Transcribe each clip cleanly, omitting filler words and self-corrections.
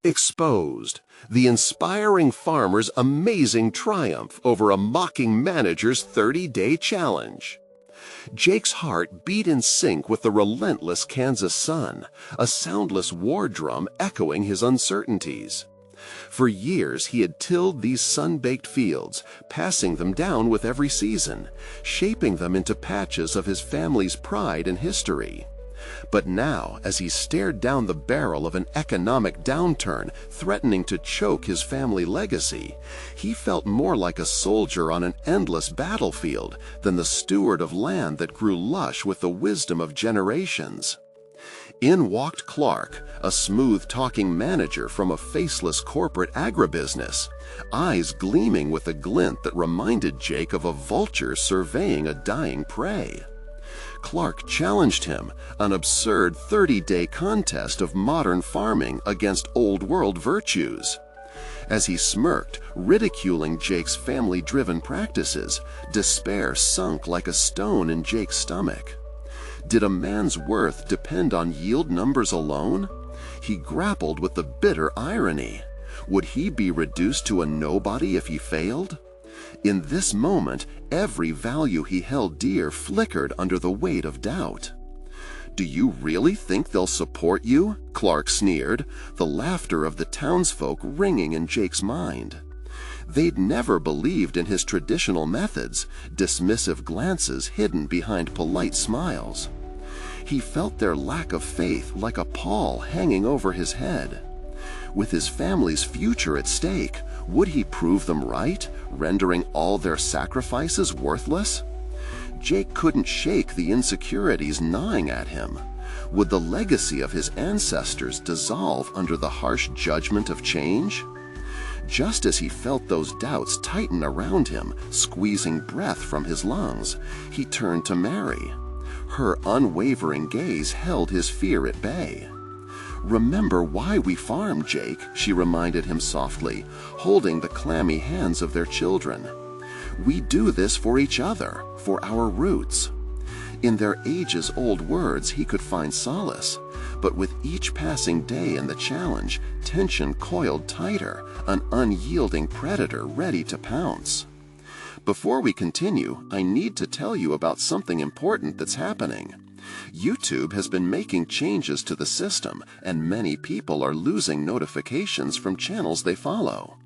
Exposed, the inspiring farmer's amazing triumph over a mocking manager's 30-day challenge. Jake's heart beat in sync with the relentless Kansas sun, a soundless war drum echoing his uncertainties. For years he had tilled these sun-baked fields, passing them down with every season, shaping them into patches of his family's pride and history. But now, as he stared down the barrel of an economic downturn threatening to choke his family legacy, he felt more like a soldier on an endless battlefield than the steward of land that grew lush with the wisdom of generations. In walked Clark, a smooth-talking manager from a faceless corporate agribusiness, eyes gleaming with a glint that reminded Jake of a vulture surveying a dying prey. Clark challenged him, an absurd 30-day contest of modern farming against old-world virtues. As he smirked, ridiculing Jake's family-driven practices, despair sunk like a stone in Jake's stomach. Did a man's worth depend on yield numbers alone? He grappled with the bitter irony. Would he be reduced to a nobody if he failed? In this moment, every value he held dear flickered under the weight of doubt. "Do you really think they'll support you?" Clark sneered, the laughter of the townsfolk ringing in Jake's mind. They'd never believed in his traditional methods, dismissive glances hidden behind polite smiles. He felt their lack of faith like a pall hanging over his head. With his family's future at stake, would he prove them right, rendering all their sacrifices worthless? Jake couldn't shake the insecurities gnawing at him. Would the legacy of his ancestors dissolve under the harsh judgment of change? Just as he felt those doubts tighten around him, squeezing breath from his lungs, he turned to Mary. Her unwavering gaze held his fear at bay. "Remember why we farm, Jake," she reminded him softly, holding the clammy hands of their children. "We do this for each other, for our roots." In their ages-old words he could find solace, but with each passing day and the challenge, tension coiled tighter, an unyielding predator ready to pounce. Before we continue, I need to tell you about something important that's happening. YouTube has been making changes to the system, and many people are losing notifications from channels they follow.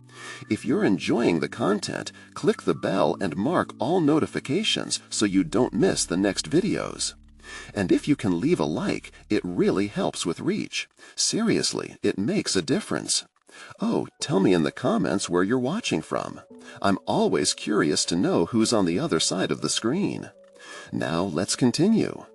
If you're enjoying the content, click the bell and mark all notifications so you don't miss the next videos. And if you can leave a like, it really helps with reach. Seriously, it makes a difference. Oh, tell me in the comments where you're watching from. I'm always curious to know who's on the other side of the screen. Now let's continue.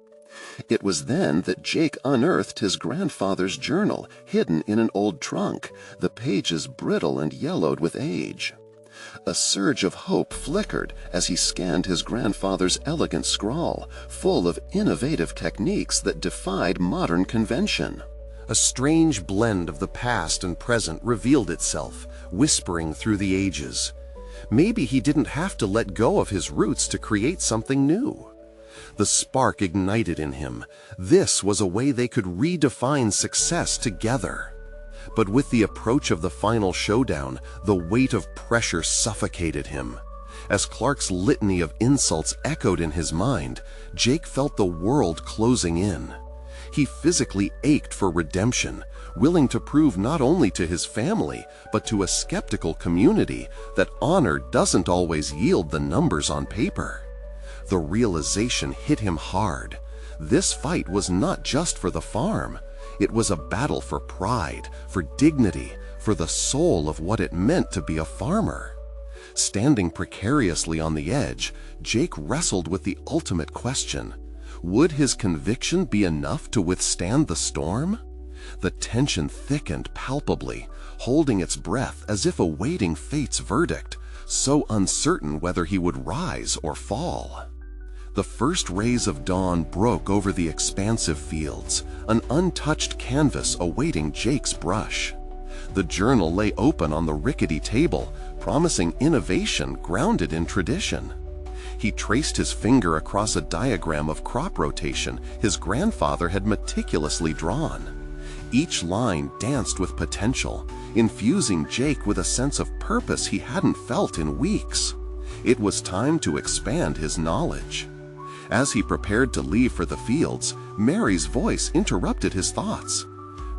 It was then that Jake unearthed his grandfather's journal, hidden in an old trunk, the pages brittle and yellowed with age. A surge of hope flickered as he scanned his grandfather's elegant scrawl, full of innovative techniques that defied modern convention. A strange blend of the past and present revealed itself, whispering through the ages. Maybe he didn't have to let go of his roots to create something new. The spark ignited in him. This was a way they could redefine success together. But with the approach of the final showdown, the weight of pressure suffocated him. As Clark's litany of insults echoed in his mind, Jake felt the world closing in. He physically ached for redemption, willing to prove not only to his family, but to a skeptical community that honor doesn't always yield the numbers on paper. The realization hit him hard. This fight was not just for the farm. It was a battle for pride, for dignity, for the soul of what it meant to be a farmer. Standing precariously on the edge, Jake wrestled with the ultimate question. Would his conviction be enough to withstand the storm? The tension thickened palpably, holding its breath as if awaiting fate's verdict, so uncertain whether he would rise or fall. The first rays of dawn broke over the expansive fields, an untouched canvas awaiting Jake's brush. The journal lay open on the rickety table, promising innovation grounded in tradition. He traced his finger across a diagram of crop rotation his grandfather had meticulously drawn. Each line danced with potential, infusing Jake with a sense of purpose he hadn't felt in weeks. It was time to expand his knowledge. As he prepared to leave for the fields, Mary's voice interrupted his thoughts.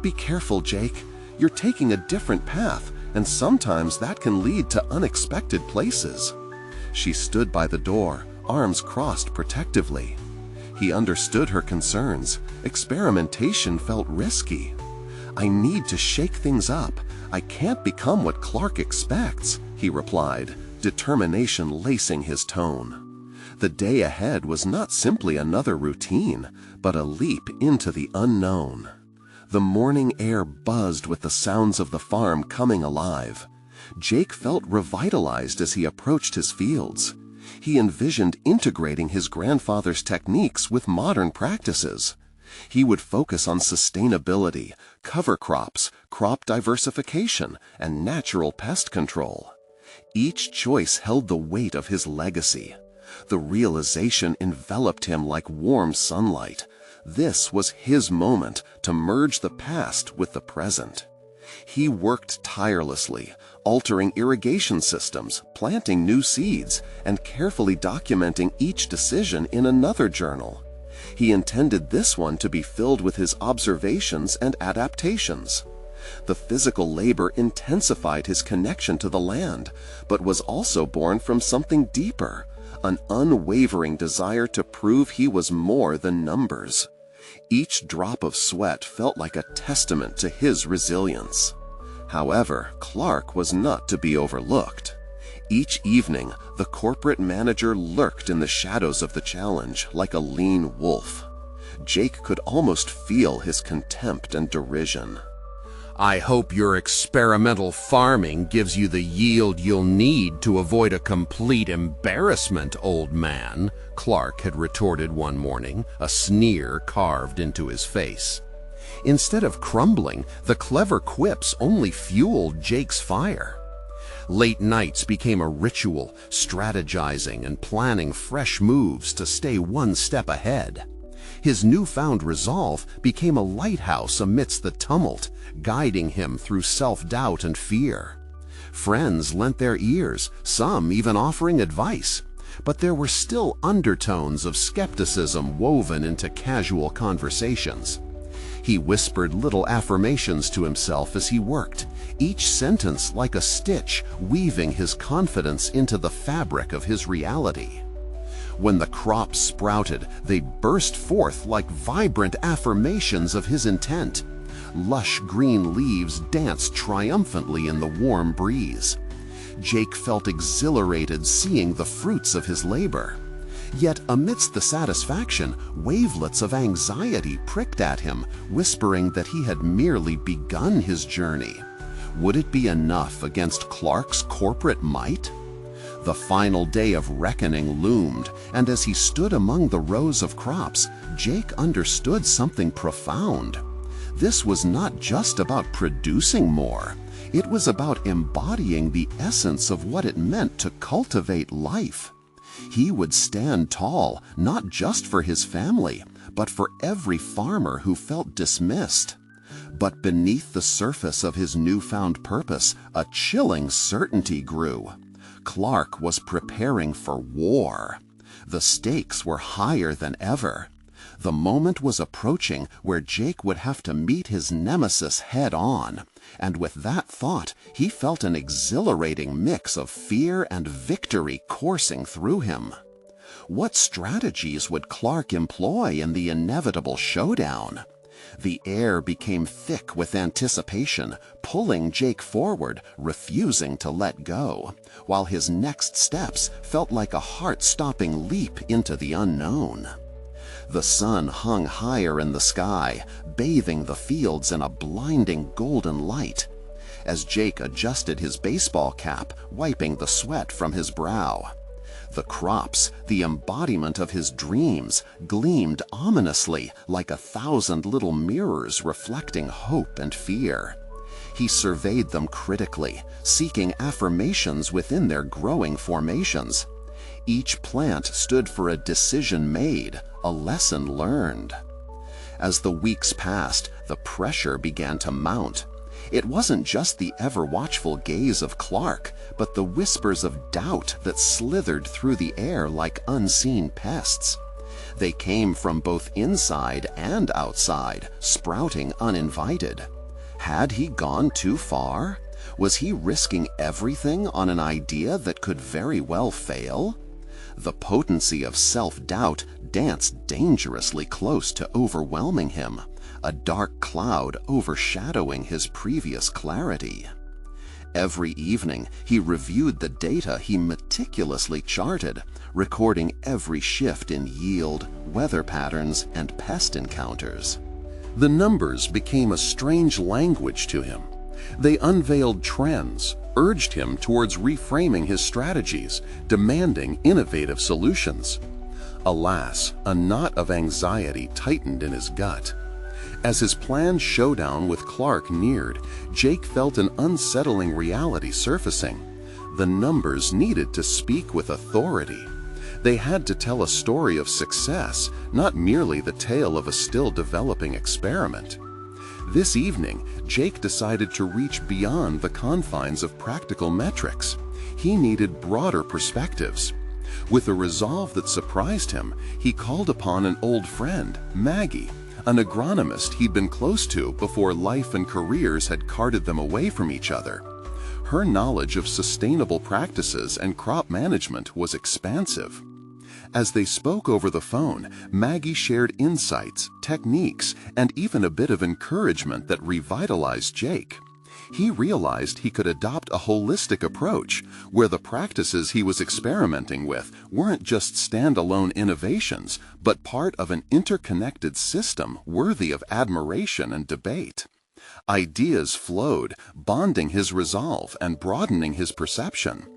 "Be careful, Jake. You're taking a different path, and sometimes that can lead to unexpected places." She stood by the door, arms crossed protectively. He understood her concerns. Experimentation felt risky. "I need to shake things up. I can't become what Clark expects," he replied, determination lacing his tone. The day ahead was not simply another routine, but a leap into the unknown. The morning air buzzed with the sounds of the farm coming alive. Jake felt revitalized as he approached his fields. He envisioned integrating his grandfather's techniques with modern practices. He would focus on sustainability, cover crops, crop diversification, and natural pest control. Each choice held the weight of his legacy. The realization enveloped him like warm sunlight. This was his moment to merge the past with the present. He worked tirelessly, altering irrigation systems, planting new seeds, and carefully documenting each decision in another journal. He intended this one to be filled with his observations and adaptations. The physical labor intensified his connection to the land, but was also born from something deeper, an unwavering desire to prove he was more than numbers. Each drop of sweat felt like a testament to his resilience. However, Clark was not to be overlooked. Each evening, the corporate manager lurked in the shadows of the challenge like a lean wolf. Jake could almost feel his contempt and derision. "I hope your experimental farming gives you the yield you'll need to avoid a complete embarrassment, old man," Clark had retorted one morning, a sneer carved into his face. Instead of crumbling, the clever quips only fueled Jake's fire. Late nights became a ritual, strategizing and planning fresh moves to stay one step ahead. His newfound resolve became a lighthouse amidst the tumult, guiding him through self-doubt and fear. Friends lent their ears, some even offering advice, but there were still undertones of skepticism woven into casual conversations. He whispered little affirmations to himself as he worked, each sentence like a stitch weaving his confidence into the fabric of his reality. When the crops sprouted, they burst forth like vibrant affirmations of his intent. Lush green leaves danced triumphantly in the warm breeze. Jake felt exhilarated seeing the fruits of his labor. Yet amidst the satisfaction, wavelets of anxiety pricked at him, whispering that he had merely begun his journey. Would it be enough against Clark's corporate might? The final day of reckoning loomed, and as he stood among the rows of crops, Jake understood something profound. This was not just about producing more. It was about embodying the essence of what it meant to cultivate life. He would stand tall, not just for his family, but for every farmer who felt dismissed. But beneath the surface of his newfound purpose, a chilling certainty grew. Clark was preparing for war. The stakes were higher than ever. The moment was approaching where Jake would have to meet his nemesis head-on, and with that thought, he felt an exhilarating mix of fear and victory coursing through him. What strategies would Clark employ in the inevitable showdown? The air became thick with anticipation, pulling Jake forward, refusing to let go, while his next steps felt like a heart-stopping leap into the unknown. The sun hung higher in the sky, bathing the fields in a blinding golden light. As Jake adjusted his baseball cap, wiping the sweat from his brow, the crops, the embodiment of his dreams, gleamed ominously like 1,000 little mirrors reflecting hope and fear. He surveyed them critically, seeking affirmations within their growing formations. Each plant stood for a decision made, a lesson learned. As the weeks passed, the pressure began to mount. It wasn't just the ever-watchful gaze of Clark, but the whispers of doubt that slithered through the air like unseen pests. They came from both inside and outside, sprouting uninvited. Had he gone too far? Was he risking everything on an idea that could very well fail? The potency of self-doubt danced dangerously close to overwhelming him, a dark cloud overshadowing his previous clarity. Every evening, he reviewed the data he meticulously charted, recording every shift in yield, weather patterns, and pest encounters. The numbers became a strange language to him. They unveiled trends, urged him towards reframing his strategies, demanding innovative solutions. Alas, a knot of anxiety tightened in his gut. As his planned showdown with Clark neared, Jake felt an unsettling reality surfacing. The numbers needed to speak with authority. They had to tell a story of success, not merely the tale of a still developing experiment. This evening, Jake decided to reach beyond the confines of practical metrics. He needed broader perspectives. With a resolve that surprised him, he called upon an old friend, Maggie, an agronomist he'd been close to before life and careers had carted them away from each other. Her knowledge of sustainable practices and crop management was expansive. As they spoke over the phone, Maggie shared insights, techniques, and even a bit of encouragement that revitalized Jake. He realized he could adopt a holistic approach, where the practices he was experimenting with weren't just standalone innovations, but part of an interconnected system worthy of admiration and debate. Ideas flowed, bonding his resolve and broadening his perception.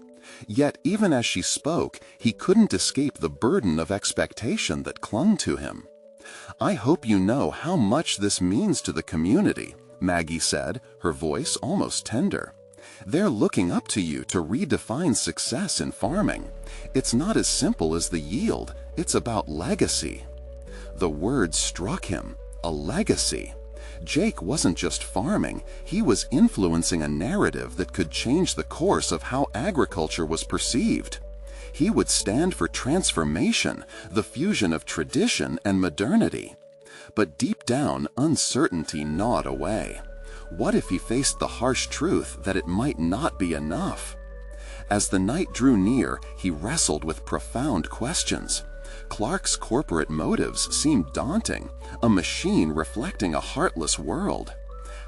Yet even as she spoke, he couldn't escape the burden of expectation that clung to him. "I hope you know how much this means to the community," Maggie said, her voice almost tender. "They're looking up to you to redefine success in farming. It's not as simple as the yield, it's about legacy." The word struck him, a legacy. Jake wasn't just farming, he was influencing a narrative that could change the course of how agriculture was perceived. He would stand for transformation, the fusion of tradition and modernity. But deep down, uncertainty gnawed away. What if he faced the harsh truth that it might not be enough? As the night drew near, he wrestled with profound questions. Clark's corporate motives seemed daunting, a machine reflecting a heartless world.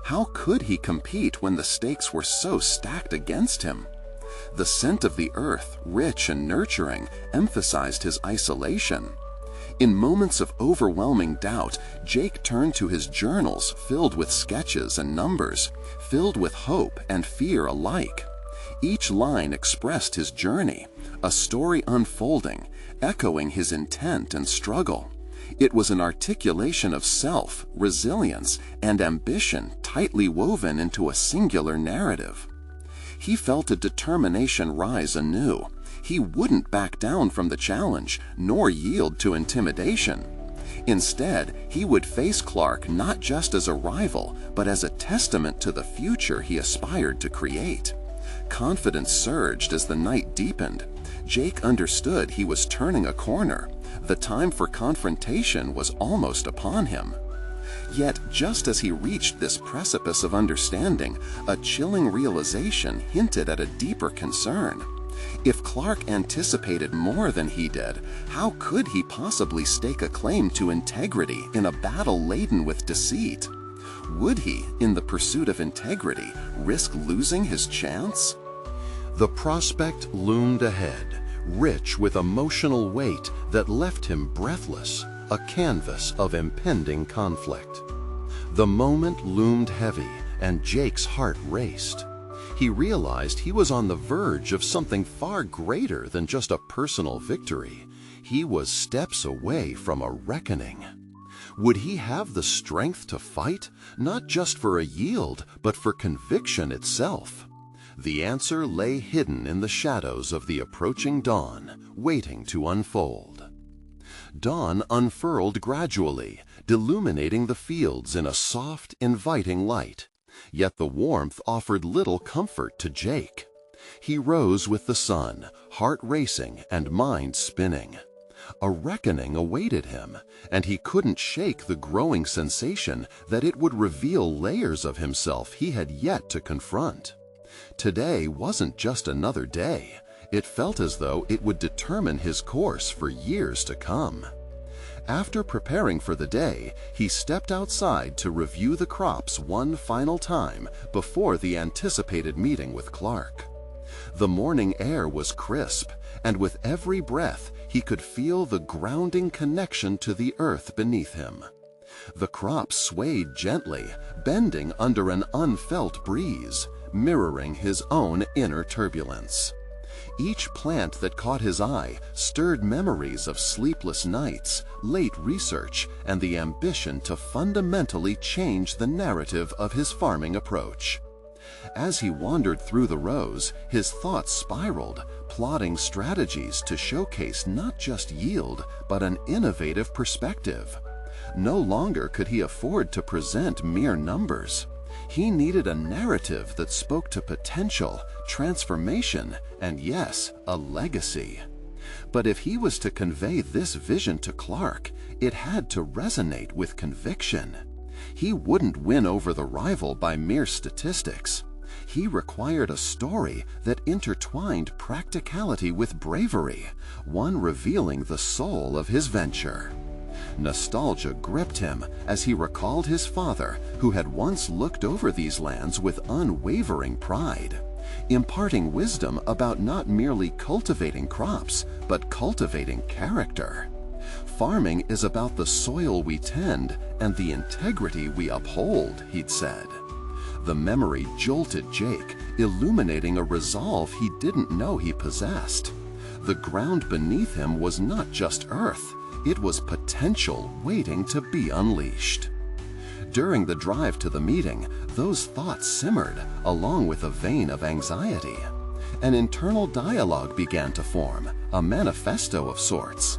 How could he compete when the stakes were so stacked against him? The scent of the earth, rich and nurturing, emphasized his isolation. In moments of overwhelming doubt, Jake turned to his journals filled with sketches and numbers, filled with hope and fear alike. Each line expressed his journey, a story unfolding, echoing his intent and struggle. It was an articulation of self, resilience, and ambition tightly woven into a singular narrative. He felt a determination rise anew. He wouldn't back down from the challenge, nor yield to intimidation. Instead, he would face Clark not just as a rival, but as a testament to the future he aspired to create. Confidence surged as the night deepened. Jake understood he was turning a corner. The time for confrontation was almost upon him. Yet, just as he reached this precipice of understanding, a chilling realization hinted at a deeper concern. If Clark anticipated more than he did, how could he possibly stake a claim to integrity in a battle laden with deceit? Would he, in the pursuit of integrity, risk losing his chance? The prospect loomed ahead, rich with emotional weight that left him breathless, a canvas of impending conflict. The moment loomed heavy, and Jake's heart raced. He realized he was on the verge of something far greater than just a personal victory. He was steps away from a reckoning. Would he have the strength to fight, not just for a yield, but for conviction itself? The answer lay hidden in the shadows of the approaching dawn, waiting to unfold. Dawn unfurled gradually, illuminating the fields in a soft, inviting light. Yet the warmth offered little comfort to Jake. He rose with the sun, heart racing and mind spinning. A reckoning awaited him, and he couldn't shake the growing sensation that it would reveal layers of himself he had yet to confront. Today wasn't just another day. It felt as though it would determine his course for years to come. After preparing for the day, he stepped outside to review the crops one final time before the anticipated meeting with Clark. The morning air was crisp, and with every breath, he could feel the grounding connection to the earth beneath him. The crops swayed gently, bending under an unfelt breeze, mirroring his own inner turbulence. Each plant that caught his eye stirred memories of sleepless nights, late research, and the ambition to fundamentally change the narrative of his farming approach. As he wandered through the rows, his thoughts spiraled, plotting strategies to showcase not just yield, but an innovative perspective. No longer could he afford to present mere numbers. He needed a narrative that spoke to potential, transformation, and yes, a legacy. But if he was to convey this vision to Clark, it had to resonate with conviction. He wouldn't win over the rival by mere statistics. He required a story that intertwined practicality with bravery, one revealing the soul of his venture. Nostalgia gripped him as he recalled his father, who had once looked over these lands with unwavering pride, imparting wisdom about not merely cultivating crops, but cultivating character. Farming is about the soil we tend and the integrity we uphold, he'd said. The memory jolted Jake, illuminating a resolve he didn't know he possessed. The ground beneath him was not just earth, it was potential waiting to be unleashed. During the drive to the meeting, those thoughts simmered, along with a vein of anxiety. An internal dialogue began to form, a manifesto of sorts.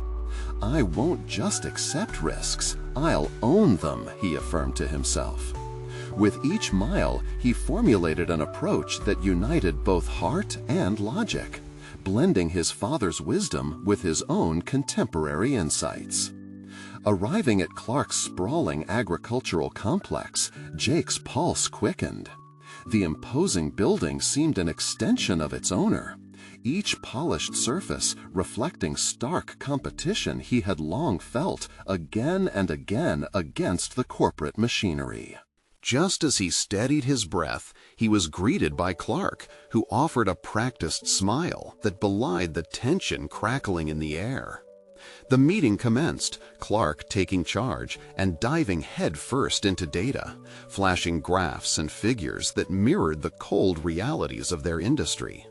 "I won't just accept risks, I'll own them," he affirmed to himself. With each mile, he formulated an approach that united both heart and logic, blending his father's wisdom with his own contemporary insights. Arriving at Clark's sprawling agricultural complex, Jake's pulse quickened. The imposing building seemed an extension of its owner, each polished surface reflecting stark competition he had long felt again and again against the corporate machinery. Just as he steadied his breath, he was greeted by Clark, who offered a practiced smile that belied the tension crackling in the air. The meeting commenced, Clark taking charge and diving headfirst into data, flashing graphs and figures that mirrored the cold realities of their industry.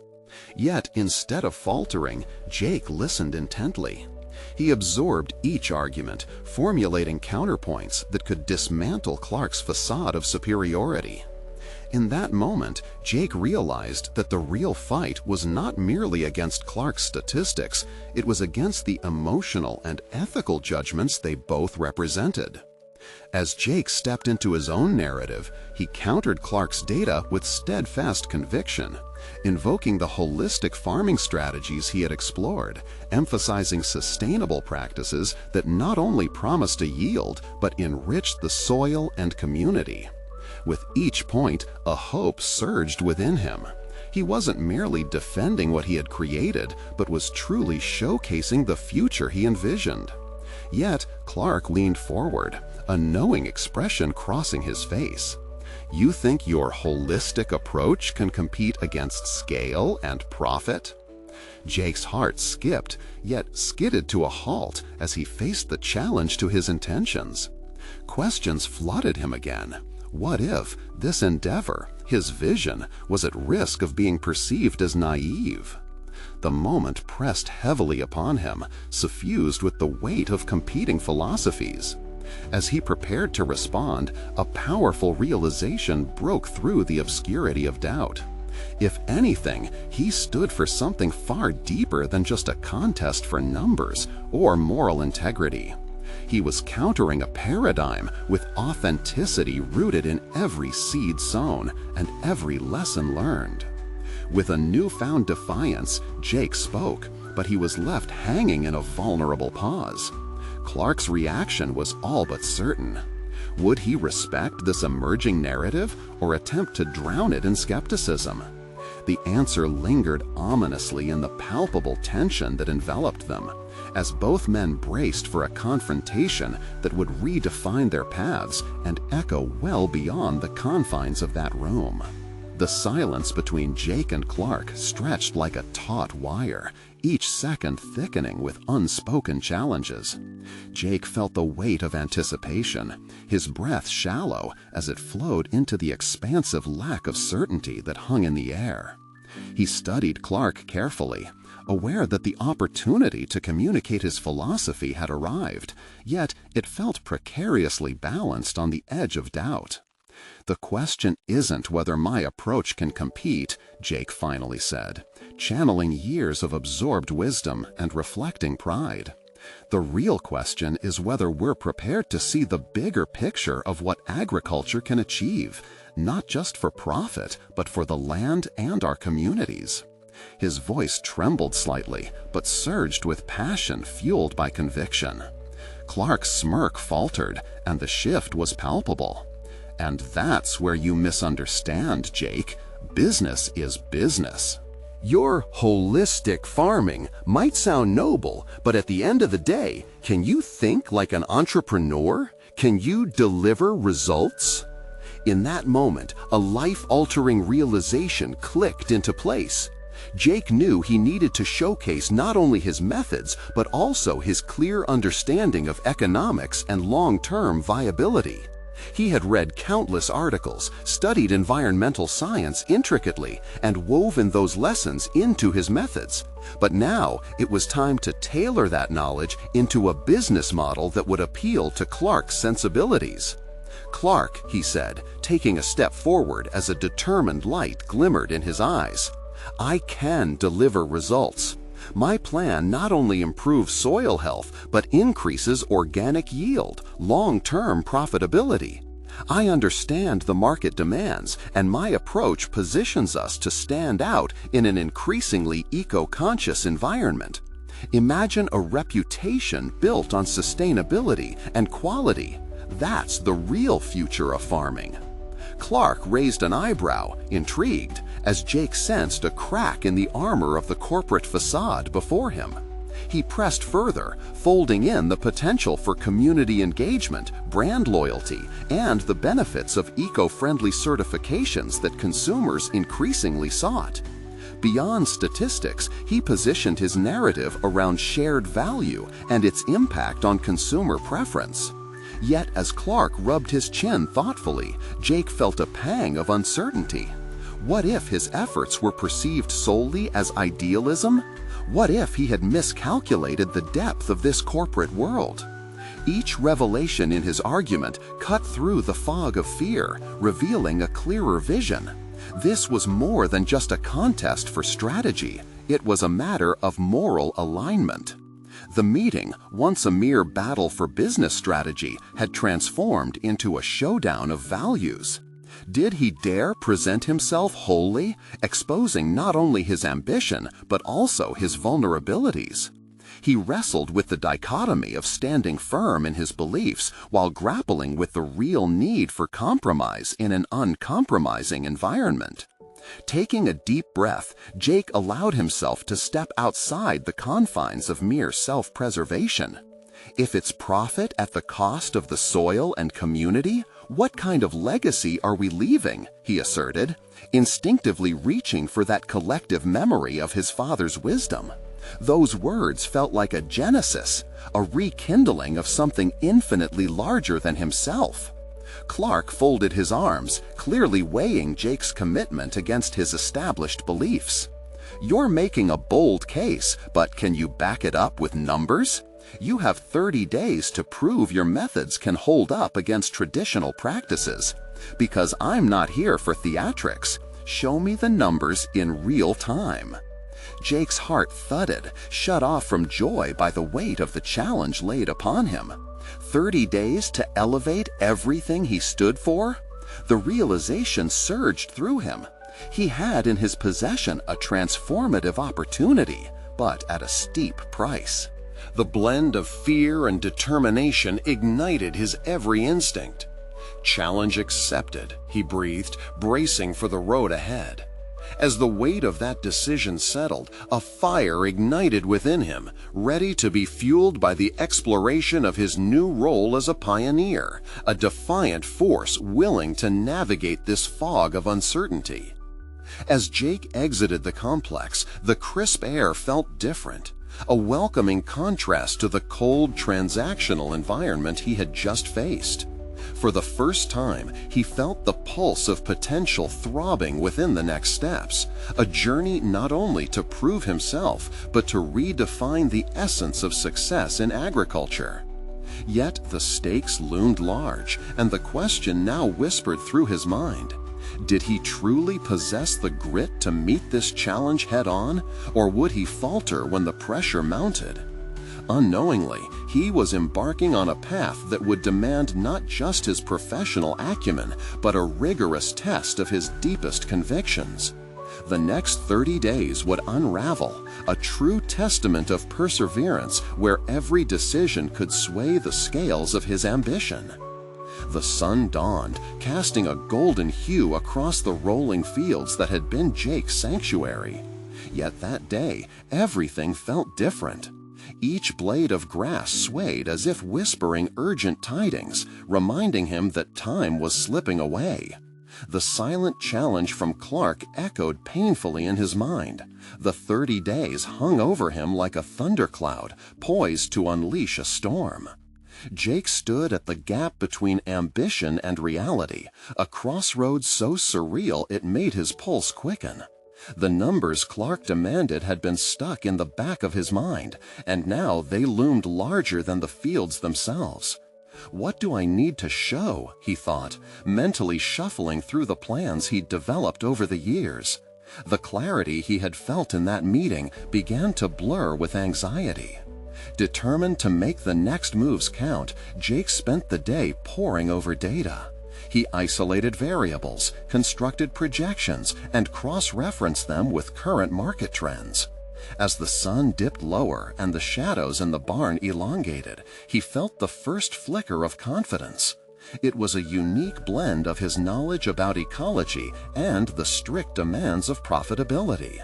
Yet, instead of faltering, Jake listened intently. He absorbed each argument, formulating counterpoints that could dismantle Clark's facade of superiority. In that moment, Jake realized that the real fight was not merely against Clark's statistics, it was against the emotional and ethical judgments they both represented. As Jake stepped into his own narrative, he countered Clark's data with steadfast conviction, invoking the holistic farming strategies he had explored, emphasizing sustainable practices that not only promised a yield but enriched the soil and community. With each point, a hope surged within him. He wasn't merely defending what he had created, but was truly showcasing the future he envisioned. Yet, Clark leaned forward, a knowing expression crossing his face. "You think your holistic approach can compete against scale and profit?" Jake's heart skipped, yet skidded to a halt as he faced the challenge to his intentions. Questions flooded him again. What if this endeavor, his vision, was at risk of being perceived as naive? The moment pressed heavily upon him, suffused with the weight of competing philosophies. As he prepared to respond, a powerful realization broke through the obscurity of doubt. If anything, he stood for something far deeper than just a contest for numbers or moral integrity. He was countering a paradigm with authenticity rooted in every seed sown and every lesson learned. With a newfound defiance, Jake spoke, but he was left hanging in a vulnerable pause. Clark's reaction was all but certain. Would he respect this emerging narrative or attempt to drown it in skepticism? The answer lingered ominously in the palpable tension that enveloped them, as both men braced for a confrontation that would redefine their paths and echo well beyond the confines of that room. The silence between Jake and Clark stretched like a taut wire, each second thickening with unspoken challenges. Jake felt the weight of anticipation, his breath shallow as it flowed into the expansive lack of certainty that hung in the air. He studied Clark carefully, aware that the opportunity to communicate his philosophy had arrived, yet it felt precariously balanced on the edge of doubt. "The question isn't whether my approach can compete," Jake finally said, channeling years of absorbed wisdom and reflecting pride. "The real question is whether we're prepared to see the bigger picture of what agriculture can achieve, not just for profit, but for the land and our communities." His voice trembled slightly, but surged with passion fueled by conviction. Clark's smirk faltered, and the shift was palpable. "And that's where you misunderstand, Jake. Business is business." Your holistic farming might sound noble, but at the end of the day, can you think like an entrepreneur? Can you deliver results? In that moment, a life-altering realization clicked into place. Jake knew he needed to showcase not only his methods, but also his clear understanding of economics and long-term viability. He had read countless articles, studied environmental science intricately, and woven those lessons into his methods. But now it was time to tailor that knowledge into a business model that would appeal to Clark's sensibilities. "Clark," he said, taking a step forward as a determined light glimmered in his eyes, "I can deliver results. My plan not only improves soil health, but increases organic yield, long-term profitability. I understand the market demands, and my approach positions us to stand out in an increasingly eco-conscious environment. Imagine a reputation built on sustainability and quality. That's the real future of farming." Clark raised an eyebrow, intrigued, as Jake sensed a crack in the armor of the corporate facade before him. He pressed further, folding in the potential for community engagement, brand loyalty, and the benefits of eco-friendly certifications that consumers increasingly sought. Beyond statistics, he positioned his narrative around shared value and its impact on consumer preference. Yet as Clark rubbed his chin thoughtfully, Jake felt a pang of uncertainty. What if his efforts were perceived solely as idealism? What if he had miscalculated the depth of this corporate world? Each revelation in his argument cut through the fog of fear, revealing a clearer vision. This was more than just a contest for strategy. It was a matter of moral alignment. The meeting, once a mere battle for business strategy, had transformed into a showdown of values. Did he dare present himself wholly, exposing not only his ambition, but also his vulnerabilities? He wrestled with the dichotomy of standing firm in his beliefs while grappling with the real need for compromise in an uncompromising environment. Taking a deep breath, Jake allowed himself to step outside the confines of mere self-preservation. If it's profit at the cost of the soil and community, what kind of legacy are we leaving? He asserted, instinctively reaching for that collective memory of his father's wisdom. Those words felt like a genesis, a rekindling of something infinitely larger than himself. Clark folded his arms, clearly weighing Jake's commitment against his established beliefs. "You're making a bold case, but can you back it up with numbers? You have 30 days to prove your methods can hold up against traditional practices. Because I'm not here for theatrics. Show me the numbers in real time." Jake's heart thudded, shut off from joy by the weight of the challenge laid upon him. 30 days to elevate everything he stood for? The realization surged through him. He had in his possession a transformative opportunity, but at a steep price. The blend of fear and determination ignited his every instinct. Challenge accepted, he breathed, bracing for the road ahead. As the weight of that decision settled, a fire ignited within him, ready to be fueled by the exploration of his new role as a pioneer, a defiant force willing to navigate this fog of uncertainty. As Jake exited the complex, the crisp air felt different, a welcoming contrast to the cold, transactional environment he had just faced. For the first time, he felt the pulse of potential throbbing within the next steps, a journey not only to prove himself, but to redefine the essence of success in agriculture. Yet the stakes loomed large, and the question now whispered through his mind: did he truly possess the grit to meet this challenge head-on, or would he falter when the pressure mounted? Unknowingly, he was embarking on a path that would demand not just his professional acumen, but a rigorous test of his deepest convictions. The next 30 days would unravel, a true testament of perseverance where every decision could sway the scales of his ambition. The sun dawned, casting a golden hue across the rolling fields that had been Jake's sanctuary. Yet that day, everything felt different. Each blade of grass swayed as if whispering urgent tidings, reminding him that time was slipping away. The silent challenge from Clark echoed painfully in his mind. The 30 days hung over him like a thundercloud, poised to unleash a storm. Jake stood at the gap between ambition and reality, a crossroads so surreal it made his pulse quicken. The numbers Clark demanded had been stuck in the back of his mind, and now they loomed larger than the fields themselves. What do I need to show, he thought, mentally shuffling through the plans he'd developed over the years. The clarity he had felt in that meeting began to blur with anxiety. Determined to make the next moves count, Jake spent the day poring over data. He isolated variables, constructed projections, and cross-referenced them with current market trends. As the sun dipped lower and the shadows in the barn elongated, he felt the first flicker of confidence. It was a unique blend of his knowledge about ecology and the strict demands of profitability.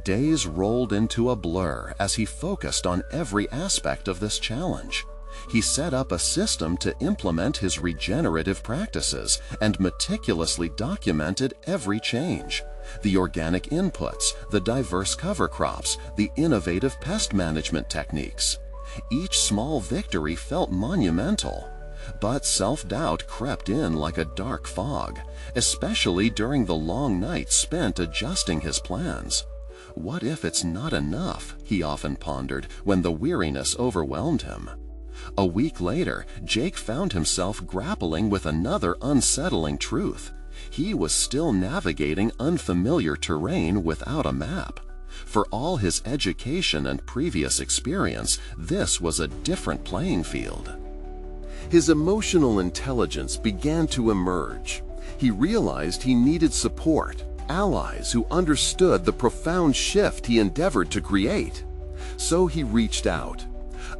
Days rolled into a blur as he focused on every aspect of this challenge. He set up a system to implement his regenerative practices and meticulously documented every change. The organic inputs, the diverse cover crops, the innovative pest management techniques. Each small victory felt monumental. But self-doubt crept in like a dark fog, especially during the long nights spent adjusting his plans. What if it's not enough, he often pondered when the weariness overwhelmed him. A week later, Jake found himself grappling with another unsettling truth. He was still navigating unfamiliar terrain without a map. For all his education and previous experience, this was a different playing field. His emotional intelligence began to emerge. He realized he needed support, allies who understood the profound shift he endeavored to create. So he reached out.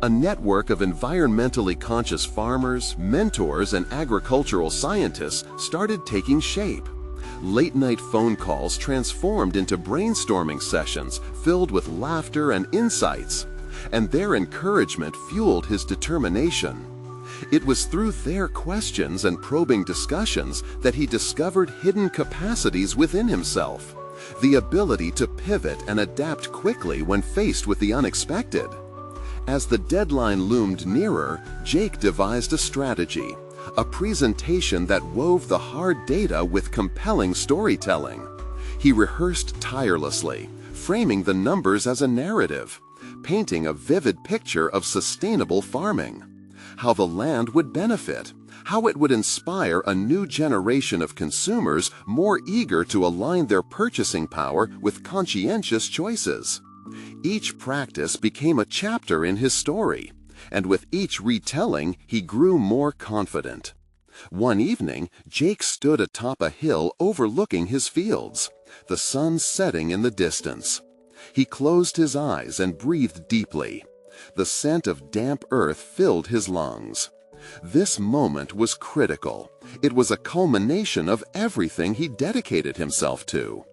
A network of environmentally conscious farmers, mentors, and agricultural scientists started taking shape. Late-night phone calls transformed into brainstorming sessions filled with laughter and insights, and their encouragement fueled his determination. It was through their questions and probing discussions that he discovered hidden capacities within himself, the ability to pivot and adapt quickly when faced with the unexpected. As the deadline loomed nearer, Jake devised a strategy, a presentation that wove the hard data with compelling storytelling. He rehearsed tirelessly, framing the numbers as a narrative, painting a vivid picture of sustainable farming, how the land would benefit, how it would inspire a new generation of consumers more eager to align their purchasing power with conscientious choices. Each practice became a chapter in his story, and with each retelling, he grew more confident. One evening, Jake stood atop a hill overlooking his fields, the sun setting in the distance. He closed his eyes and breathed deeply. The scent of damp earth filled his lungs. This moment was critical. It was a culmination of everything he dedicated himself to.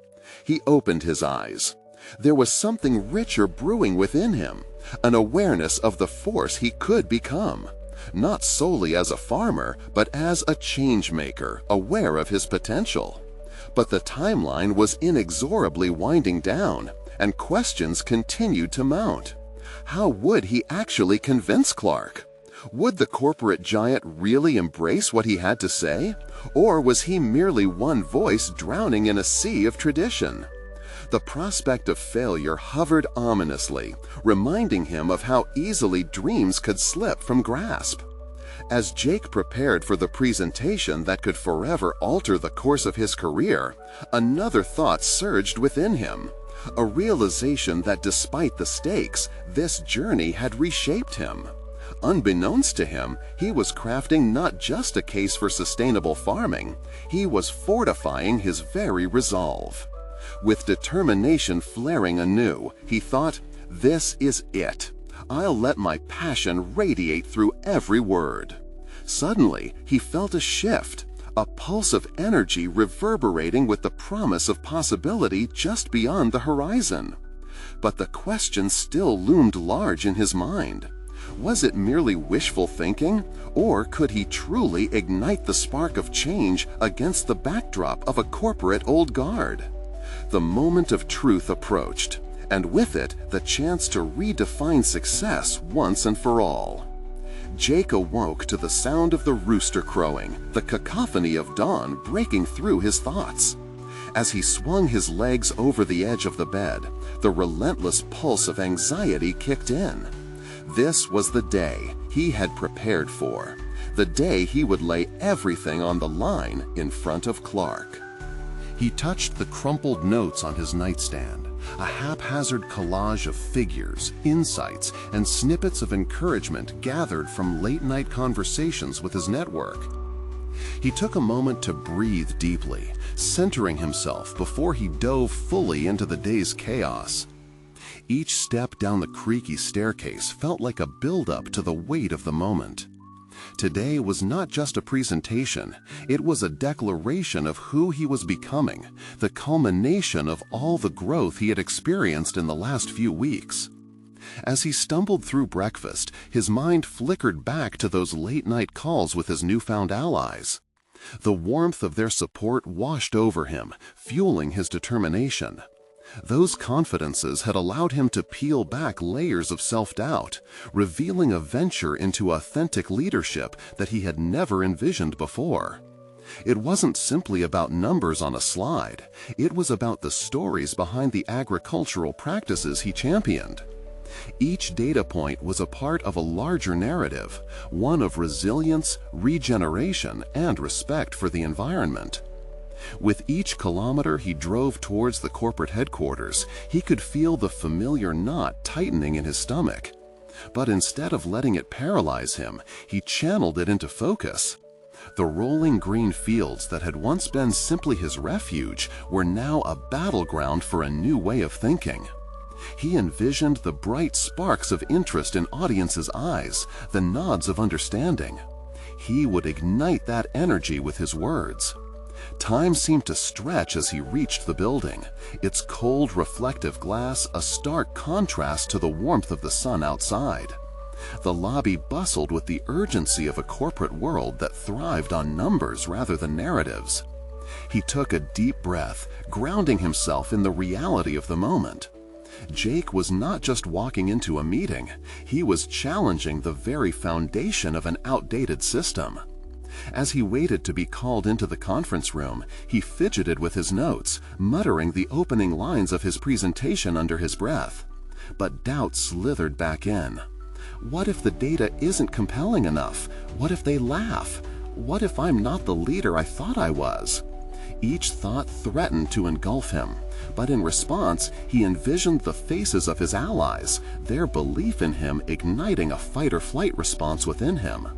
He opened his eyes. There was something richer brewing within him, an awareness of the force he could become, not solely as a farmer, but as a change-maker, aware of his potential. But the timeline was inexorably winding down, and questions continued to mount. How would he actually convince Clark? Would the corporate giant really embrace what he had to say? Or was he merely one voice drowning in a sea of tradition? The prospect of failure hovered ominously, reminding him of how easily dreams could slip from grasp. As Jake prepared for the presentation that could forever alter the course of his career, another thought surged within him. A realization that despite the stakes, this journey had reshaped him. Unbeknownst to him, he was crafting not just a case for sustainable farming, he was fortifying his very resolve. With determination flaring anew, he thought, "This is it. I'll let my passion radiate through every word." Suddenly, he felt a shift, a pulse of energy reverberating with the promise of possibility just beyond the horizon. But the question still loomed large in his mind. Was it merely wishful thinking, or could he truly ignite the spark of change against the backdrop of a corporate old guard? The moment of truth approached, and with it the chance to redefine success once and for all. Jake awoke to the sound of the rooster crowing, the cacophony of dawn breaking through his thoughts. As he swung his legs over the edge of the bed, the relentless pulse of anxiety kicked in. This was the day he had prepared for, the day he would lay everything on the line in front of Clark. He touched the crumpled notes on his nightstand, a haphazard collage of figures, insights, and snippets of encouragement gathered from late-night conversations with his network. He took a moment to breathe deeply, centering himself before he dove fully into the day's chaos. Each step down the creaky staircase felt like a build-up to the weight of the moment. Today was not just a presentation, it was a declaration of who he was becoming, the culmination of all the growth he had experienced in the last few weeks. As he stumbled through breakfast, his mind flickered back to those late-night calls with his newfound allies. The warmth of their support washed over him, fueling his determination. Those confidences had allowed him to peel back layers of self-doubt, revealing a venture into authentic leadership that he had never envisioned before. It wasn't simply about numbers on a slide, it was about the stories behind the agricultural practices he championed. Each data point was a part of a larger narrative, one of resilience, regeneration, and respect for the environment. With each kilometer he drove towards the corporate headquarters, he could feel the familiar knot tightening in his stomach. But instead of letting it paralyze him, he channeled it into focus. The rolling green fields that had once been simply his refuge were now a battleground for a new way of thinking. He envisioned the bright sparks of interest in audiences' eyes, the nods of understanding. He would ignite that energy with his words. Time seemed to stretch as he reached the building, its cold, reflective glass a stark contrast to the warmth of the sun outside. The lobby bustled with the urgency of a corporate world that thrived on numbers rather than narratives. He took a deep breath, grounding himself in the reality of the moment. Jake was not just walking into a meeting, he was challenging the very foundation of an outdated system. As he waited to be called into the conference room, he fidgeted with his notes, muttering the opening lines of his presentation under his breath. But doubt slithered back in. What if the data isn't compelling enough? What if they laugh? What if I'm not the leader I thought I was? Each thought threatened to engulf him, but in response, he envisioned the faces of his allies, their belief in him igniting a fight-or-flight response within him.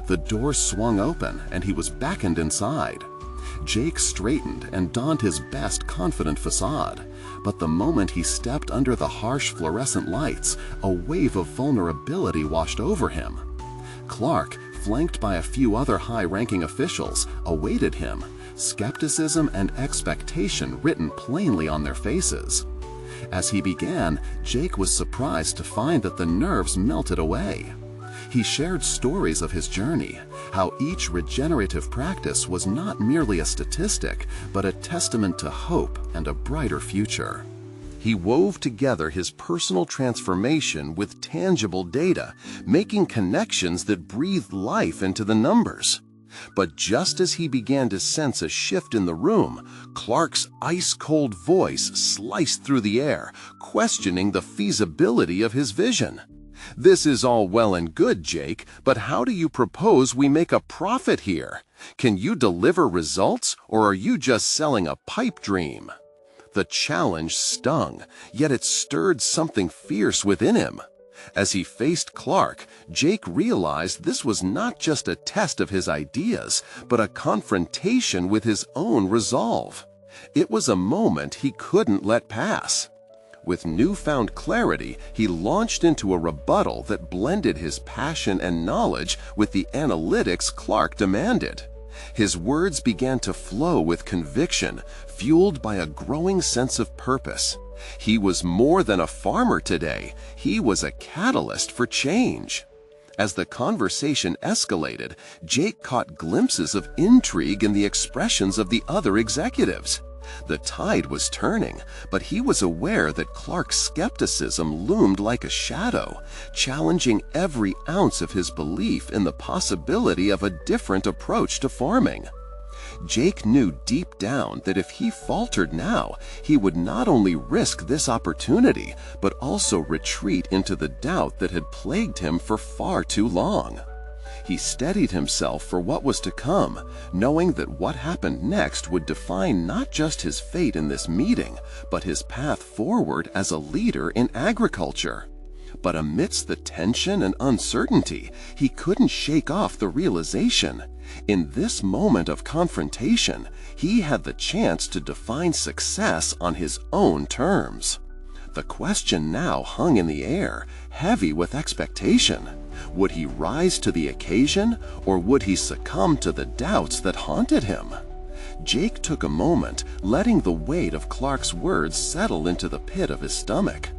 The door swung open, and he was beckoned inside. Jake straightened and donned his best confident facade, but the moment he stepped under the harsh fluorescent lights, a wave of vulnerability washed over him. Clark, flanked by a few other high-ranking officials, awaited him, skepticism and expectation written plainly on their faces. As he began, Jake was surprised to find that the nerves melted away. He shared stories of his journey, how each regenerative practice was not merely a statistic, but a testament to hope and a brighter future. He wove together his personal transformation with tangible data, making connections that breathed life into the numbers. But just as he began to sense a shift in the room, Clark's ice-cold voice sliced through the air, questioning the feasibility of his vision. "This is all well and good, Jake, but how do you propose we make a profit here? Can you deliver results, or are you just selling a pipe dream?" The challenge stung, yet it stirred something fierce within him. As he faced Clark, Jake realized this was not just a test of his ideas, but a confrontation with his own resolve. It was a moment he couldn't let pass. With newfound clarity, he launched into a rebuttal that blended his passion and knowledge with the analytics Clark demanded. His words began to flow with conviction, fueled by a growing sense of purpose. He was more than a farmer today. He was a catalyst for change. As the conversation escalated, Jake caught glimpses of intrigue in the expressions of the other executives. The tide was turning, but he was aware that Clark's skepticism loomed like a shadow, challenging every ounce of his belief in the possibility of a different approach to farming. Jake knew deep down that if he faltered now, he would not only risk this opportunity, but also retreat into the doubt that had plagued him for far too long. He steadied himself for what was to come, knowing that what happened next would define not just his fate in this meeting, but his path forward as a leader in agriculture. But amidst the tension and uncertainty, he couldn't shake off the realization. In this moment of confrontation, he had the chance to define success on his own terms. The question now hung in the air, heavy with expectation. Would he rise to the occasion, or would he succumb to the doubts that haunted him? Jake took a moment, letting the weight of Clark's words settle into the pit of his stomach.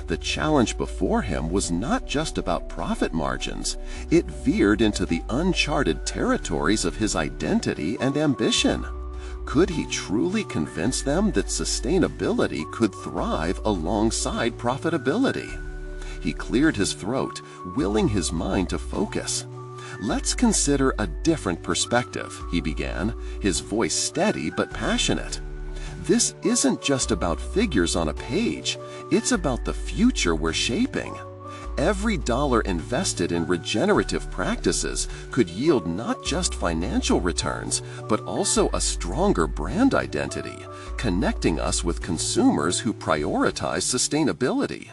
The challenge before him was not just about profit margins. It veered into the uncharted territories of his identity and ambition. Could he truly convince them that sustainability could thrive alongside profitability? He cleared his throat, willing his mind to focus. "Let's consider a different perspective," he began, his voice steady but passionate. "This isn't just about figures on a page. It's about the future we're shaping. Every dollar invested in regenerative practices could yield not just financial returns, but also a stronger brand identity, connecting us with consumers who prioritize sustainability.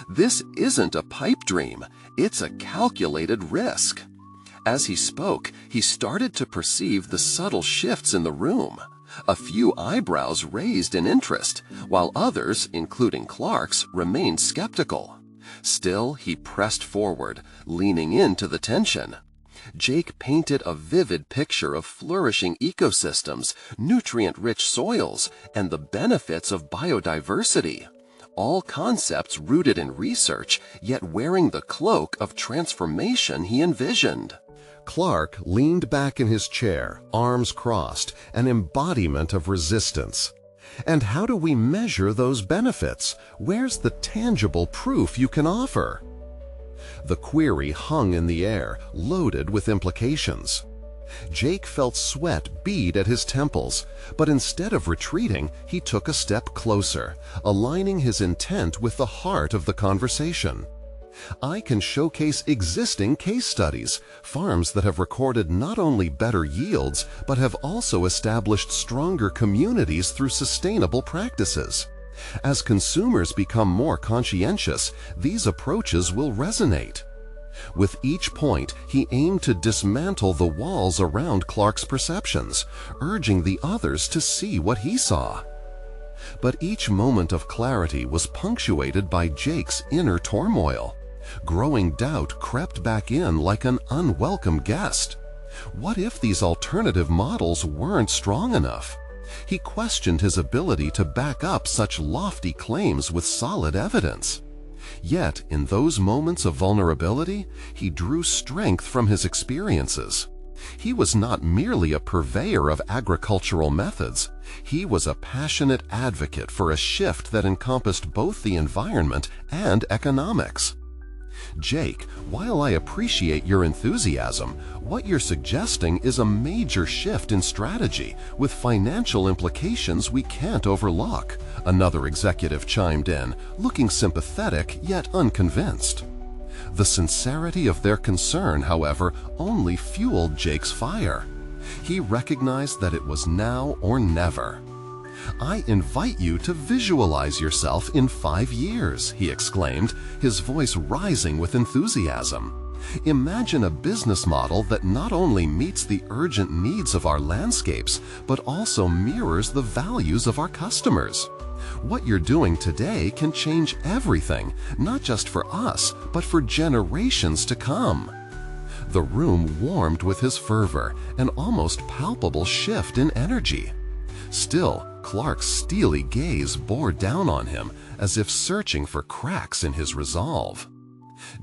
This isn't a pipe dream, it's a calculated risk." As he spoke, he started to perceive the subtle shifts in the room. A few eyebrows raised in interest, while others, including Clark's, remained skeptical. Still, he pressed forward, leaning into the tension. Jake painted a vivid picture of flourishing ecosystems, nutrient-rich soils, and the benefits of biodiversity. All concepts rooted in research, yet wearing the cloak of transformation he envisioned. Clark leaned back in his chair, arms crossed, an embodiment of resistance. "And how do we measure those benefits? Where's the tangible proof you can offer?" The query hung in the air, loaded with implications. Jake felt sweat bead at his temples, but instead of retreating, he took a step closer, aligning his intent with the heart of the conversation. I can showcase existing case studies, farms that have recorded not only better yields, but have also established stronger communities through sustainable practices. As consumers become more conscientious, these approaches will resonate. With each point, he aimed to dismantle the walls around Clark's perceptions, urging the others to see what he saw. But each moment of clarity was punctuated by Jake's inner turmoil. Growing doubt crept back in like an unwelcome guest. What if these alternative models weren't strong enough? He questioned his ability to back up such lofty claims with solid evidence. Yet, in those moments of vulnerability, he drew strength from his experiences. He was not merely a purveyor of agricultural methods. He was a passionate advocate for a shift that encompassed both the environment and economics. Jake, while I appreciate your enthusiasm, what you're suggesting is a major shift in strategy with financial implications we can't overlook, another executive chimed in, looking sympathetic yet unconvinced. The sincerity of their concern, however, only fueled Jake's fire. He recognized that it was now or never. "I invite you to visualize yourself in 5 years," he exclaimed, his voice rising with enthusiasm. "Imagine a business model that not only meets the urgent needs of our landscapes, but also mirrors the values of our customers. What you're doing today can change everything, not just for us, but for generations to come." The room warmed with his fervor, an almost palpable shift in energy. Still, Clark's steely gaze bore down on him, as if searching for cracks in his resolve.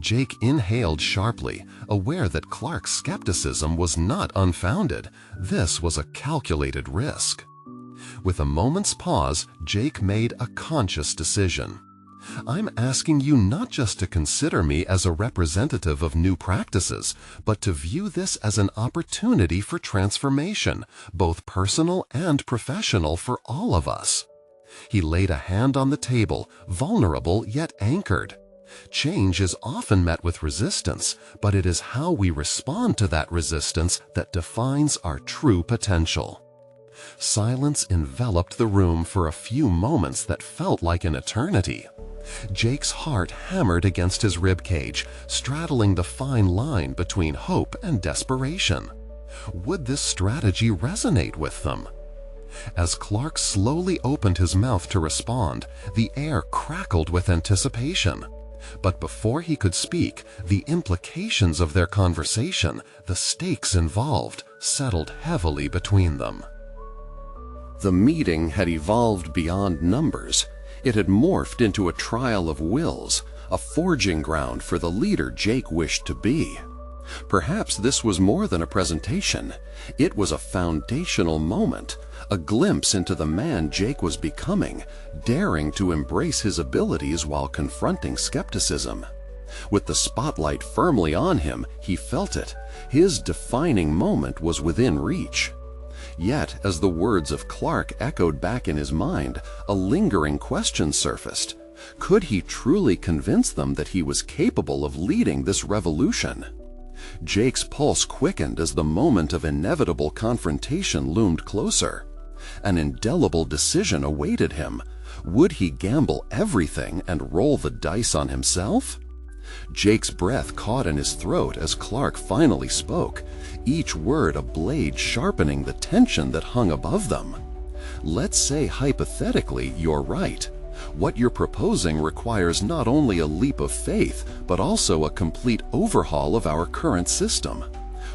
Jake inhaled sharply, aware that Clark's skepticism was not unfounded. This was a calculated risk. With a moment's pause, Jake made a conscious decision. "I'm asking you not just to consider me as a representative of new practices, but to view this as an opportunity for transformation, both personal and professional for all of us." He laid a hand on the table, vulnerable yet anchored. Change is often met with resistance, but it is how we respond to that resistance that defines our true potential. Silence enveloped the room for a few moments that felt like an eternity. Jake's heart hammered against his ribcage, straddling the fine line between hope and desperation. Would this strategy resonate with them? As Clark slowly opened his mouth to respond, the air crackled with anticipation. But before he could speak, the implications of their conversation, the stakes involved, settled heavily between them. The meeting had evolved beyond numbers. It had morphed into a trial of wills, a forging ground for the leader Jake wished to be. Perhaps this was more than a presentation. It was a foundational moment, a glimpse into the man Jake was becoming, daring to embrace his abilities while confronting skepticism. With the spotlight firmly on him, he felt it. His defining moment was within reach. Yet, as the words of Clark echoed back in his mind, a lingering question surfaced. Could he truly convince them that he was capable of leading this revolution? Jake's pulse quickened as the moment of inevitable confrontation loomed closer. An indelible decision awaited him. Would he gamble everything and roll the dice on himself? Jake's breath caught in his throat as Clark finally spoke, each word a blade sharpening the tension that hung above them. "Let's say hypothetically you're right. What you're proposing requires not only a leap of faith, but also a complete overhaul of our current system.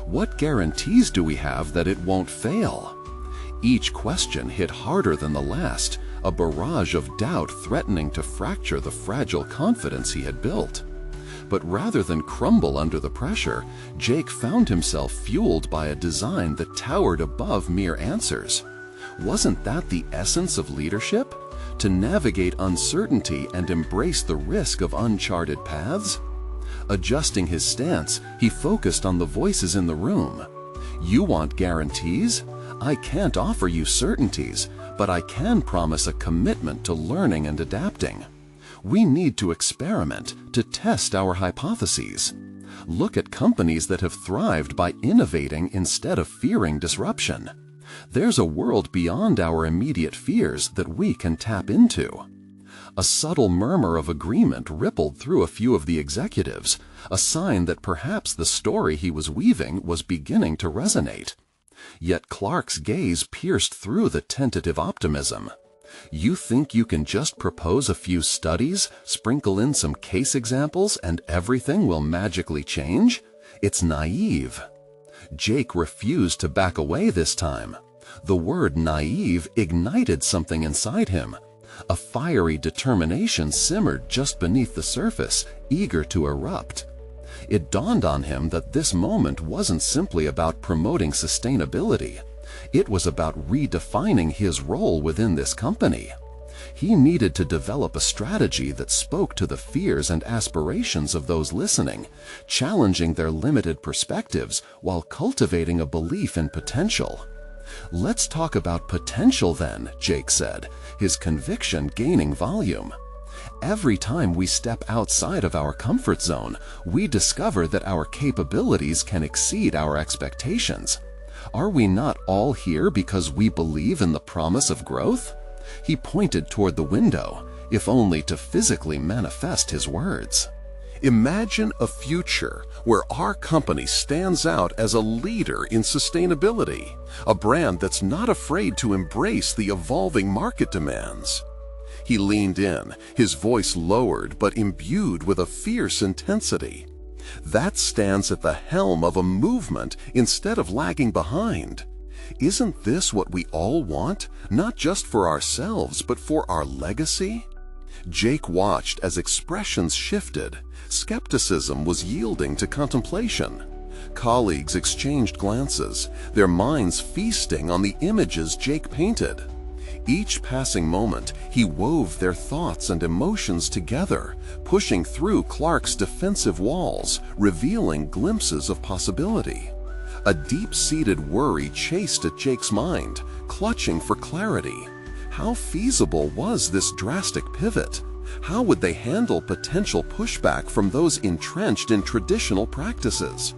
What guarantees do we have that it won't fail?" Each question hit harder than the last, a barrage of doubt threatening to fracture the fragile confidence he had built. But rather than crumble under the pressure, Jake found himself fueled by a design that towered above mere answers. Wasn't that the essence of leadership? To navigate uncertainty and embrace the risk of uncharted paths? Adjusting his stance, he focused on the voices in the room. "You want guarantees? I can't offer you certainties, but I can promise a commitment to learning and adapting. We need to experiment, to test our hypotheses. Look at companies that have thrived by innovating instead of fearing disruption. There's a world beyond our immediate fears that we can tap into. A subtle murmur of agreement rippled through a few of the executives, a sign that perhaps the story he was weaving was beginning to resonate. Yet Clark's gaze pierced through the tentative optimism. You think you can just propose a few studies, sprinkle in some case examples, and everything will magically change? It's naive. Jake refused to back away this time. The word naive ignited something inside him. A fiery determination simmered just beneath the surface, eager to erupt. It dawned on him that this moment wasn't simply about promoting sustainability. It was about redefining his role within this company. He needed to develop a strategy that spoke to the fears and aspirations of those listening, challenging their limited perspectives while cultivating a belief in potential. "Let's talk about potential then," Jake said, his conviction gaining volume. "Every time we step outside of our comfort zone, we discover that our capabilities can exceed our expectations. Are we not all here because we believe in the promise of growth?" He pointed toward the window, if only to physically manifest his words. Imagine a future where our company stands out as a leader in sustainability, a brand that's not afraid to embrace the evolving market demands. He leaned in, his voice lowered but imbued with a fierce intensity. That stands at the helm of a movement instead of lagging behind. Isn't this what we all want, not just for ourselves, but for our legacy? Jake watched as expressions shifted. Skepticism was yielding to contemplation. Colleagues exchanged glances, their minds feasting on the images Jake painted. Each passing moment, he wove their thoughts and emotions together, pushing through Clark's defensive walls, revealing glimpses of possibility. A deep-seated worry chased at Jake's mind, clutching for clarity. How feasible was this drastic pivot? How would they handle potential pushback from those entrenched in traditional practices?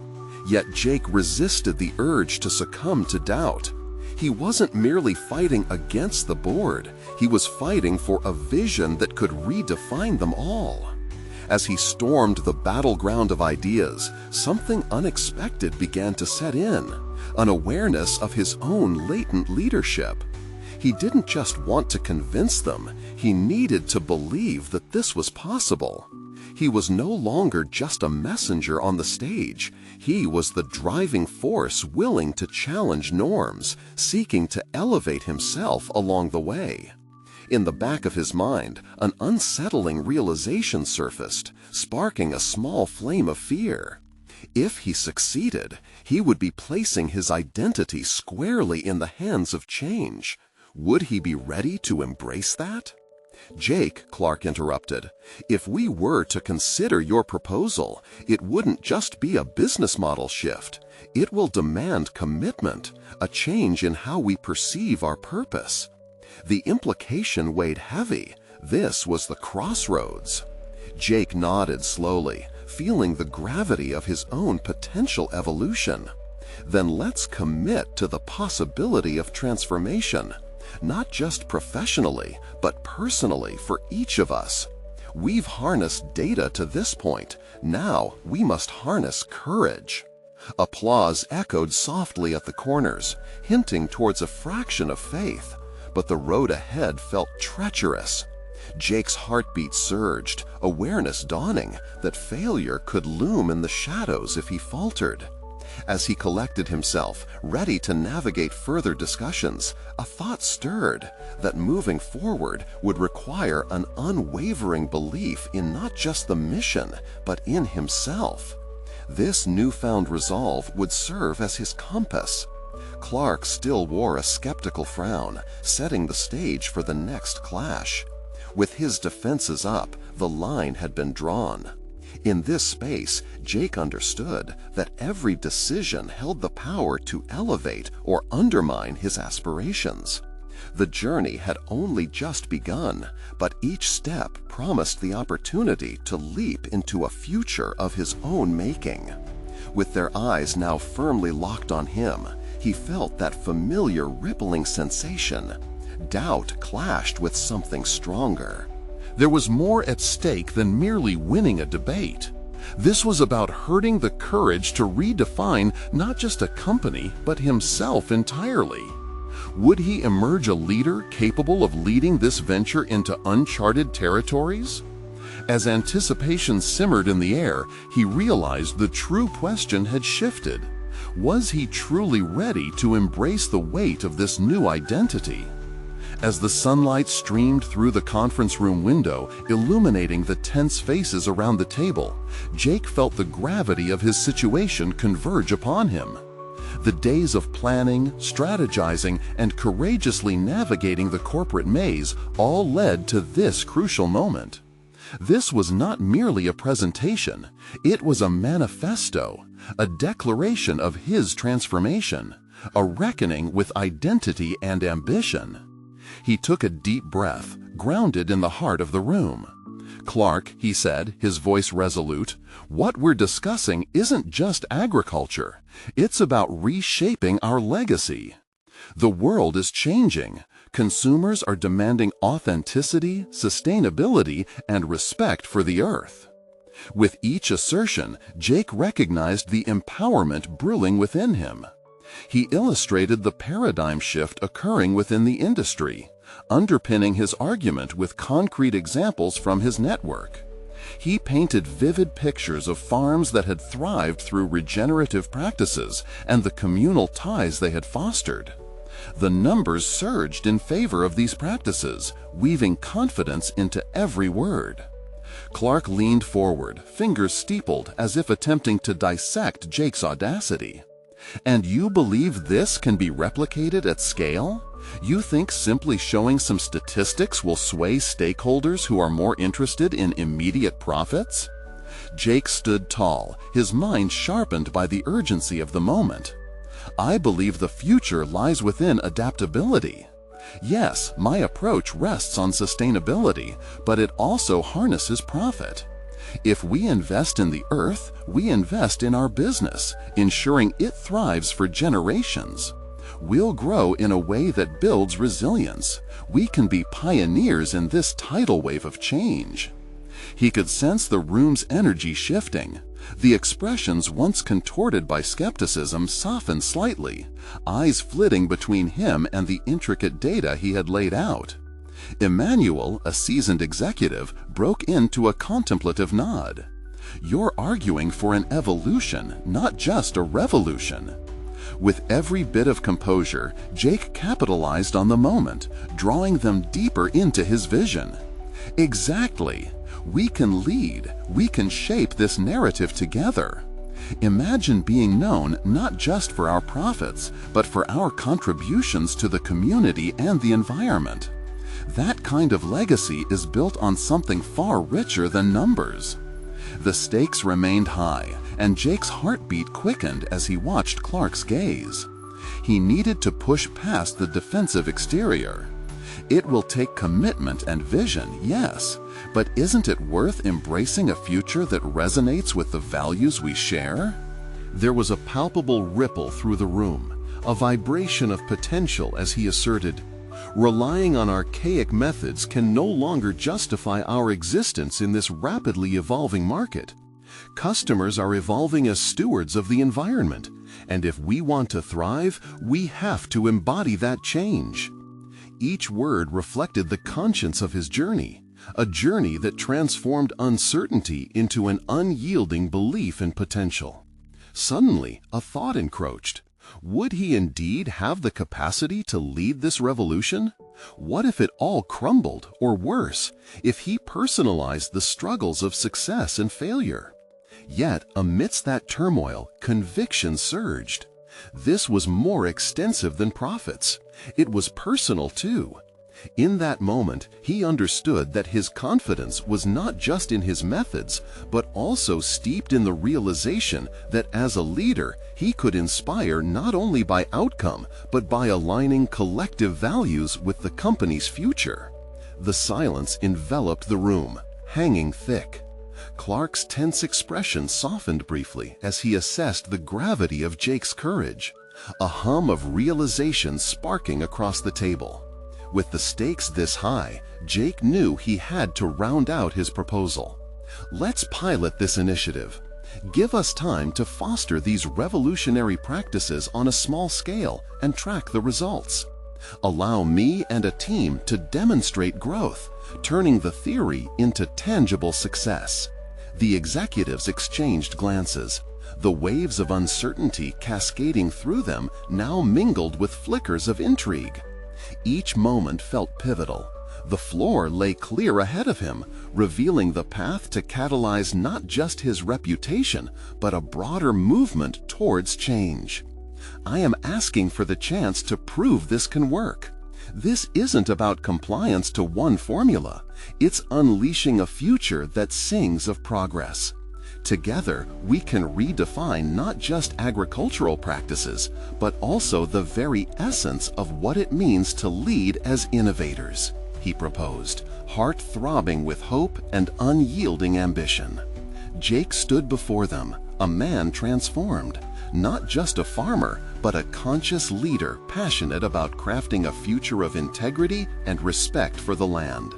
Yet Jake resisted the urge to succumb to doubt. He wasn't merely fighting against the board, he was fighting for a vision that could redefine them all. As he stormed the battleground of ideas, something unexpected began to set in, an awareness of his own latent leadership. He didn't just want to convince them, he needed to believe that this was possible. He was no longer just a messenger on the stage. He was the driving force willing to challenge norms, seeking to elevate himself along the way. In the back of his mind, an unsettling realization surfaced, sparking a small flame of fear. If he succeeded, he would be placing his identity squarely in the hands of change. Would he be ready to embrace that? "Jake," Clark interrupted, "if we were to consider your proposal, it wouldn't just be a business model shift. It will demand commitment, a change in how we perceive our purpose." The implication weighed heavy. This was the crossroads. Jake nodded slowly, feeling the gravity of his own potential evolution. "Then let's commit to the possibility of transformation. Not just professionally, but personally for each of us. We've harnessed data to this point. Now we must harness courage." Applause echoed softly at the corners, hinting towards a fraction of faith. But the road ahead felt treacherous. Jake's heartbeat surged, awareness dawning that failure could loom in the shadows if he faltered. As he collected himself, ready to navigate further discussions, a thought stirred that moving forward would require an unwavering belief in not just the mission, but in himself. This newfound resolve would serve as his compass. Clark still wore a skeptical frown, setting the stage for the next clash. With his defenses up, the line had been drawn. In this space, Jake understood that every decision held the power to elevate or undermine his aspirations. The journey had only just begun, but each step promised the opportunity to leap into a future of his own making. With their eyes now firmly locked on him, he felt that familiar rippling sensation. Doubt clashed with something stronger. There was more at stake than merely winning a debate. This was about hurting the courage to redefine not just a company, but himself entirely. Would he emerge a leader capable of leading this venture into uncharted territories? As anticipation simmered in the air, he realized the true question had shifted. Was he truly ready to embrace the weight of this new identity? As the sunlight streamed through the conference room window, illuminating the tense faces around the table, Jake felt the gravity of his situation converge upon him. The days of planning, strategizing, and courageously navigating the corporate maze all led to this crucial moment. This was not merely a presentation, it was a manifesto, a declaration of his transformation, a reckoning with identity and ambition. He took a deep breath, grounded in the heart of the room. "Clark," he said, his voice resolute, "what we're discussing isn't just agriculture. It's about reshaping our legacy. The world is changing. Consumers are demanding authenticity, sustainability, and respect for the earth." With each assertion, Jake recognized the empowerment brewing within him. He illustrated the paradigm shift occurring within the industry, underpinning his argument with concrete examples from his network. He painted vivid pictures of farms that had thrived through regenerative practices and the communal ties they had fostered. The numbers surged in favor of these practices, weaving confidence into every word. Clark leaned forward, fingers steepled as if attempting to dissect Jake's audacity. "And you believe this can be replicated at scale? You think simply showing some statistics will sway stakeholders who are more interested in immediate profits?" Jake stood tall, his mind sharpened by the urgency of the moment. "I believe the future lies within adaptability. Yes, my approach rests on sustainability, but it also harnesses profit. If we invest in the earth, we invest in our business, ensuring it thrives for generations. We'll grow in a way that builds resilience. We can be pioneers in this tidal wave of change." He could sense the room's energy shifting. The expressions once contorted by skepticism softened slightly, eyes flitting between him and the intricate data he had laid out. Emmanuel, a seasoned executive, broke into a contemplative nod. "You're arguing for an evolution, not just a revolution." With every bit of composure, Jake capitalized on the moment, drawing them deeper into his vision. "Exactly. We can lead. We can shape this narrative together. Imagine being known not just for our profits, but for our contributions to the community and the environment. That kind of legacy is built on something far richer than numbers." The stakes remained high, and Jake's heartbeat quickened as he watched Clark's gaze. He needed to push past the defensive exterior. It will take commitment and vision, yes, but isn't it worth embracing a future that resonates with the values we share? There was a palpable ripple through the room, a vibration of potential as he asserted, "Relying on archaic methods can no longer justify our existence in this rapidly evolving market. Customers are evolving as stewards of the environment, and if we want to thrive, we have to embody that change." Each word reflected the conscience of his journey, a journey that transformed uncertainty into an unyielding belief in potential. Suddenly, a thought encroached. Would he indeed have the capacity to lead this revolution? What if it all crumbled, or worse, if he personalized the struggles of success and failure? Yet, amidst that turmoil, conviction surged. This was more extensive than profits. It was personal too. In that moment, he understood that his confidence was not just in his methods, but also steeped in the realization that as a leader, he could inspire not only by outcome, but by aligning collective values with the company's future. The silence enveloped the room, hanging thick. Clark's tense expression softened briefly as he assessed the gravity of Jake's courage, a hum of realization sparking across the table. With the stakes this high, Jake knew he had to round out his proposal. Let's pilot this initiative. Give us time to foster these revolutionary practices on a small scale and track the results. Allow me and a team to demonstrate growth, turning the theory into tangible success. The executives exchanged glances. The waves of uncertainty cascading through them now mingled with flickers of intrigue. Each moment felt pivotal. The floor lay clear ahead of him, revealing the path to catalyze not just his reputation, but a broader movement towards change. I am asking for the chance to prove this can work. This isn't about compliance to one formula. It's unleashing a future that sings of progress. Together, we can redefine not just agricultural practices, but also the very essence of what it means to lead as innovators, he proposed, heart throbbing with hope and unyielding ambition. Jake stood before them, a man transformed, not just a farmer, but a conscious leader passionate about crafting a future of integrity and respect for the land.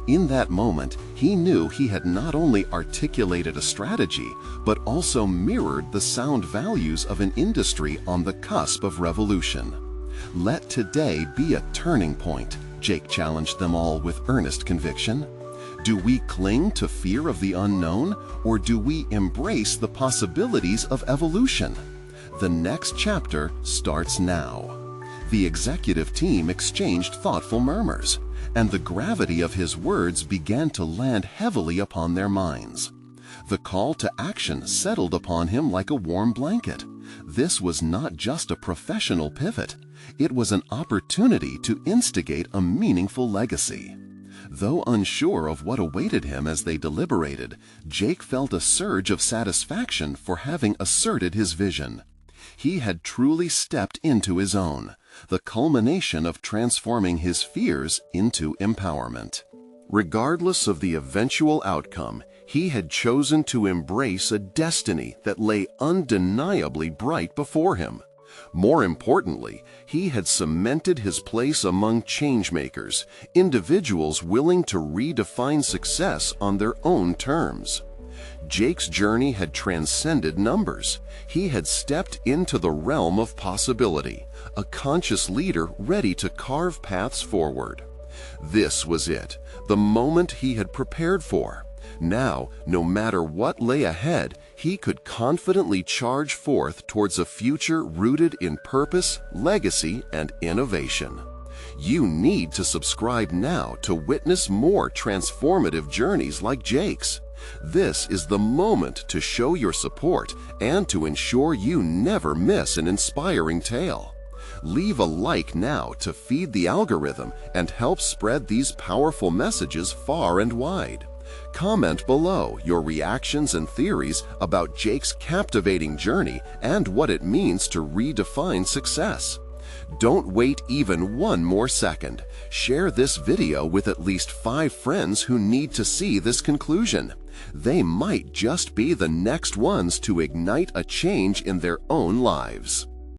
In that moment, he knew he had not only articulated a strategy, but also mirrored the sound values of an industry on the cusp of revolution. Let today be a turning point, Jake challenged them all with earnest conviction. Do we cling to fear of the unknown, or do we embrace the possibilities of evolution? The next chapter starts now. The executive team exchanged thoughtful murmurs, and the gravity of his words began to land heavily upon their minds. The call to action settled upon him like a warm blanket. This was not just a professional pivot. It was an opportunity to instigate a meaningful legacy. Though unsure of what awaited him as they deliberated, Jake felt a surge of satisfaction for having asserted his vision. He had truly stepped into his own, the culmination of transforming his fears into empowerment. Regardless of the eventual outcome, he had chosen to embrace a destiny that lay undeniably bright before him. More importantly, he had cemented his place among changemakers, individuals willing to redefine success on their own terms. Jake's journey had transcended numbers. He had stepped into the realm of possibility, a conscious leader ready to carve paths forward. This was it, the moment he had prepared for. Now, no matter what lay ahead, he could confidently charge forth towards a future rooted in purpose, legacy, and innovation. You need to subscribe now to witness more transformative journeys like Jake's. This is the moment to show your support and to ensure you never miss an inspiring tale. Leave a like now to feed the algorithm and help spread these powerful messages far and wide. Comment below your reactions and theories about Jake's captivating journey and what it means to redefine success. Don't wait even one more second. Share this video with at least 5 friends who need to see this conclusion. They might just be the next ones to ignite a change in their own lives.